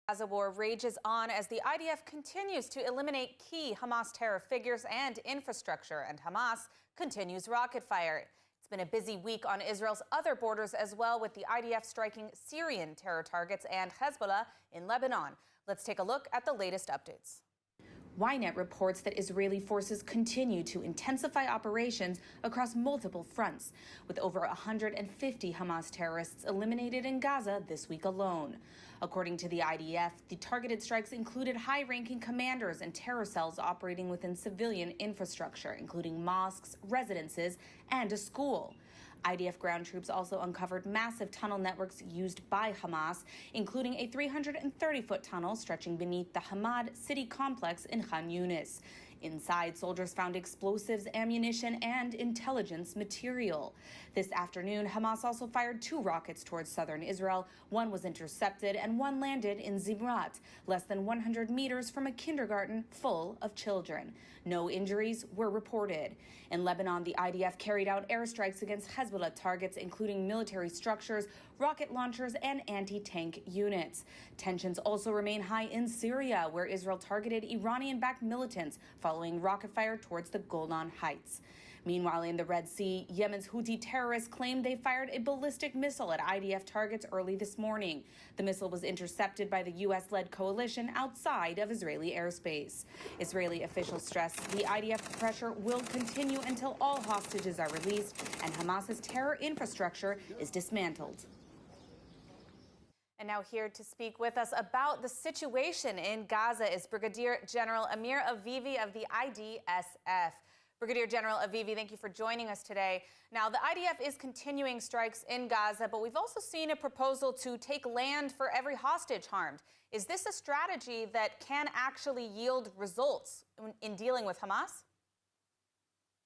Gaza war rages on as the IDF continues to eliminate key Hamas terror figures and infrastructure, and Hamas continues rocket fire. It's been a busy week on Israel's other borders as well, with the IDF striking Syrian terror targets and Hezbollah in Lebanon. Let's take a look at the latest updates. Ynet reports that Israeli forces continue to intensify operations across multiple fronts, with over 150 Hamas terrorists eliminated in Gaza this week alone. According to the IDF, the targeted strikes included high-ranking commanders and terror cells operating within civilian infrastructure, including mosques, residences, and a school. IDF ground troops also uncovered massive tunnel networks used by Hamas, including a 330-foot tunnel stretching beneath the Hamad city complex in Khan Yunis. Inside, soldiers found explosives, ammunition, and intelligence material. This afternoon, Hamas also fired 2 rockets towards southern Israel. One was intercepted and one landed in Zimrat, less than 100 meters from a kindergarten full of children. No injuries were reported. In Lebanon, the IDF carried out airstrikes against Hezbollah targets, including military structures, rocket launchers, and anti-tank units. Tensions also remain high in Syria, where Israel targeted Iranian-backed militants following rocket fire towards the Golan Heights. Meanwhile, in the Red Sea, Yemen's Houthi terrorists claimed they fired a ballistic missile at IDF targets early this morning. The missile was intercepted by the U.S.-led coalition outside of Israeli airspace. Israeli officials stress the IDF pressure will continue until all hostages are released and Hamas's terror infrastructure is dismantled. And now here to speak with us about the situation in Gaza is Brigadier General Amir Avivi of the IDSF. Brigadier General Avivi, thank you for joining us today. Now, the IDF is continuing strikes in Gaza, but we've also seen a proposal to take land for every hostage harmed. Is this a strategy that can actually yield results in dealing with Hamas?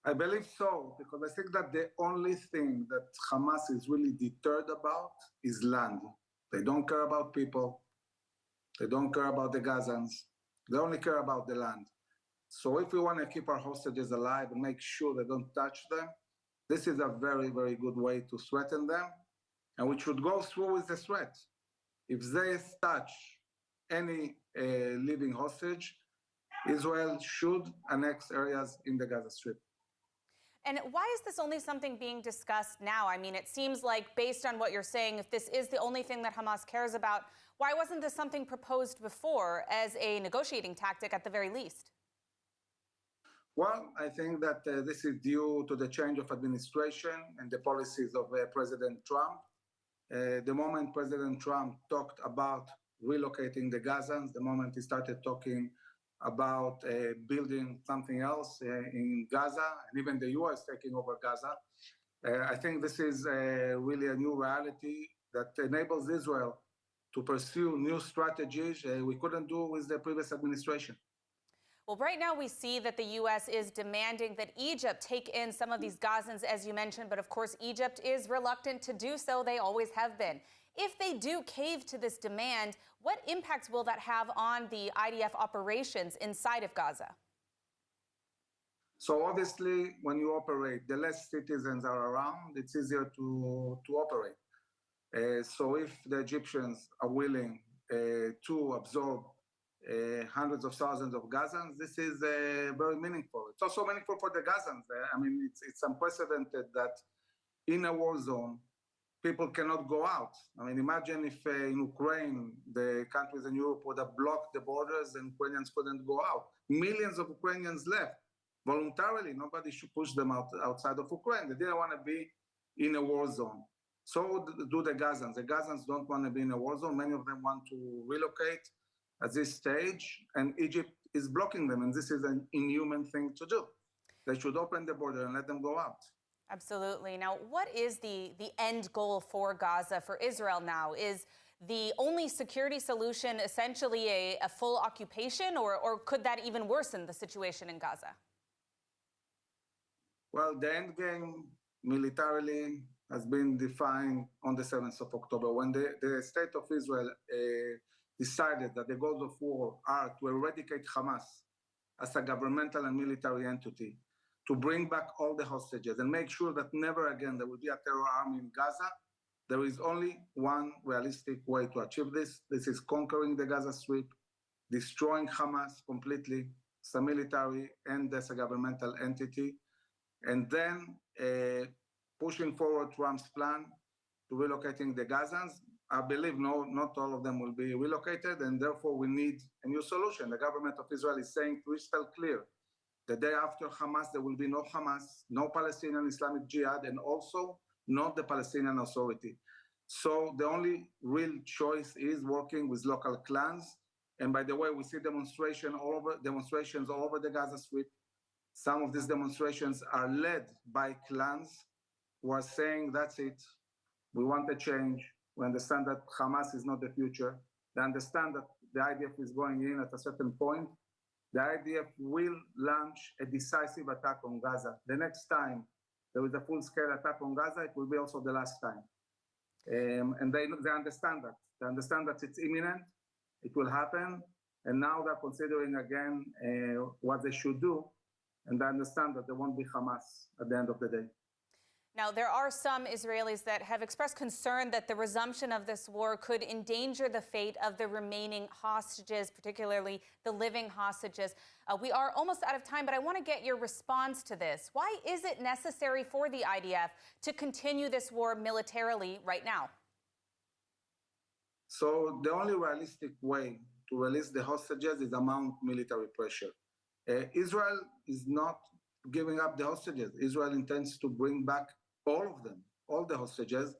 I believe so, because I think that the only thing that Hamas is really deterred about is land. They don't care about people. They don't care about the Gazans. They only care about the land. So if we want to keep our hostages alive and make sure they don't touch them, this is a very, very good way to threaten them. And we should go through with the threat. If they touch any living hostage, Israel should annex areas in the Gaza Strip. And why is this only something being discussed now? I mean, it seems like, based on what you're saying, if this is the only thing that Hamas cares about, why wasn't this something proposed before as a negotiating tactic at the very least? Well, I think that this is due to the change of administration and the policies of President Trump. The moment President Trump talked about relocating the Gazans, the moment he started talking about building something else in Gaza, and even the U.S. taking over Gaza. I think this is really a new reality that enables Israel to pursue new strategies we couldn't do with the previous administration. Well, right now we see that the U.S. is demanding that Egypt take in some of these Gazans, as you mentioned, but of course Egypt is reluctant to do so. They always have been. If they do cave to this demand, what impacts will that have on the IDF operations inside of Gaza? So obviously, when you operate, the less citizens are around, it's easier to operate. So if the Egyptians are willing to absorb hundreds of thousands of Gazans, this is very meaningful. It's also meaningful for the Gazans. I mean, it's unprecedented that in a war zone, people cannot go out. I mean, imagine if in Ukraine, the countries in Europe would have blocked the borders and Ukrainians couldn't go out. Millions of Ukrainians left voluntarily. Nobody should push them outside of Ukraine. They didn't want to be in a war zone. So do the Gazans. The Gazans don't want to be in a war zone. Many of them want to relocate at this stage, and Egypt is blocking them, and this is an inhuman thing to do. They should open the border and let them go out. Absolutely. Now, what is the end goal for Gaza, for Israel now? Is the only security solution essentially a full occupation, or could that even worsen the situation in Gaza? Well, the end game militarily has been defined on the 7th of October, when the state of Israel decided that the goals of war are to eradicate Hamas as a governmental and military entity, to bring back all the hostages and make sure that never again there will be a terror army in Gaza. There is only one realistic way to achieve this. This is conquering the Gaza Strip, destroying Hamas completely, as a military and as a governmental entity, and then pushing forward Trump's plan to relocating the Gazans. I believe not all of them will be relocated, and therefore we need a new solution. The government of Israel is saying crystal clear, the day after Hamas, there will be no Hamas, no Palestinian Islamic Jihad, and also not the Palestinian Authority. So the only real choice is working with local clans. And by the way, we see demonstrations all over the Gaza Strip. Some of these demonstrations are led by clans who are saying, that's it, we want a change. We understand that Hamas is not the future. They understand that the IDF is going in at a certain point. The IDF will launch a decisive attack on Gaza. The next time there is a full-scale attack on Gaza, it will be also the last time. And they understand that. They understand that it's imminent, it will happen, and now they're considering again what they should do, and they understand that there won't be Hamas at the end of the day. Now, there are some Israelis that have expressed concern that the resumption of this war could endanger the fate of the remaining hostages, particularly the living hostages. We are almost out of time, but I want to get your response to this. Why is it necessary for the IDF to continue this war militarily right now? So the only realistic way to release the hostages is mount military pressure. Israel is not giving up the hostages. Israel intends to bring back all of them, all the hostages,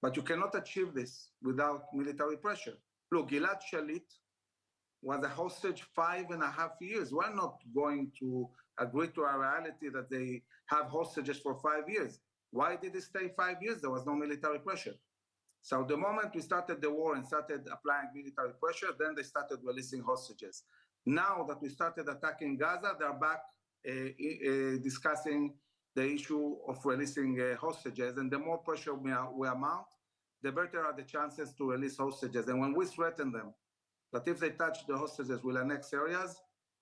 but you cannot achieve this without military pressure. Look, Gilad Shalit was a hostage 5.5 years. We're not going to agree to a reality that they have hostages for 5 years. Why did it stay 5 years? There was no military pressure. So the moment we started the war and started applying military pressure, then they started releasing hostages. Now that we started attacking Gaza, they're back discussing the issue of releasing hostages. And the more pressure we mount, the better are the chances to release hostages. And when we threaten them that if they touch the hostages, we'll annex areas,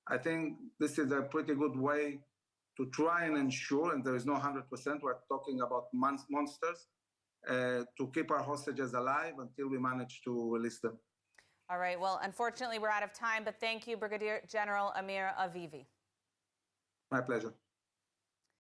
I think this is a pretty good way to try and ensure, and there is no 100%, we're talking about monsters, to keep our hostages alive until we manage to release them. All right. Well, unfortunately, we're out of time, but thank you, Brigadier General Amir Avivi. My pleasure.